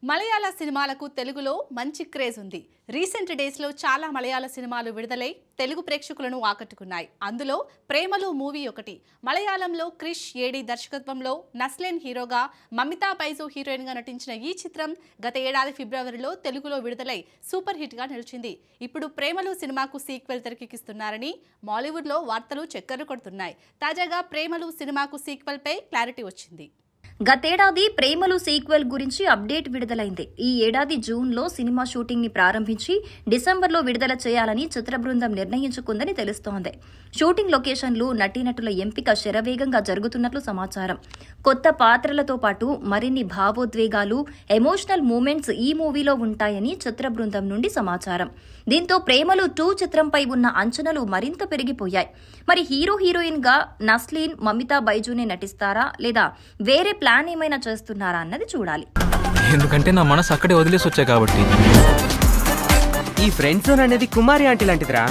మలయాళ సినిమాలకు తెలుగులో మంచి క్రేజ్ ఉంది. రీసెంట్ డేస్లో చాలా మలయాళ సినిమాలు విడుదలై తెలుగు ప్రేక్షకులను ఆకట్టుకున్నాయి. అందులో ప్రేమలు మూవీ ఒకటి. మలయాళంలో క్రిష్ ఏడి దర్శకత్వంలో నస్లేన్ హీరోగా, మమితా బైజు హీరోయిన్గా నటించిన ఈ చిత్రం గత ఏడాది ఫిబ్రవరిలో తెలుగులో విడుదలై సూపర్ హిట్గా నిలిచింది. ఇప్పుడు ప్రేమలు సినిమాకు సీక్వెల్ తెరకెక్కిస్తున్నారని మాలీవుడ్లో వార్తలు చక్కర్లు కొడుతున్నాయి. తాజాగా ప్రేమలు సినిమాకు సీక్వెల్పై క్లారిటీ వచ్చింది. గతేడాది ప్రేమలు సీక్వెల్ గురించి అప్డేట్ విడుదలైంది. ఈ ఏడాది జూన్లో సినిమా షూటింగ్ ని ప్రారంభించి డిసెంబర్లో విడుదల చేయాలని చిత్ర బృందం నిర్ణయించుకుందని తెలుస్తోంది. షూటింగ్ లొకేషన్లు, నటీనటుల ఎంపిక శరవేగంగా జరుగుతున్నట్లు సమాచారం. కొత్త పాత్రలతో పాటు మరిన్ని భావోద్వేగాలు, ఎమోషనల్ మూమెంట్స్ ఈ మూవీలో ఉంటాయని చిత్ర బృందం నుండి సమాచారం. దీంతో ప్రేమలు 2 చిత్రంపై ఉన్న అంచనాలు మరింత పెరిగిపోయాయి. మరి హీరోయిన్ గా నస్లీన్, మమితా బైజునే నటిస్తారా లేదా వేరే ప్లాన్ ఏమైనా చేస్తున్నారా అన్నది చూడాలి. ఎందుకంటే నా మనసు అక్కడే వదిలేసి వచ్చా కాబట్టి. ఈ ఫ్రెండ్ జోన్ అనేది కుమారి ఆంటీ లాంటిదిరా.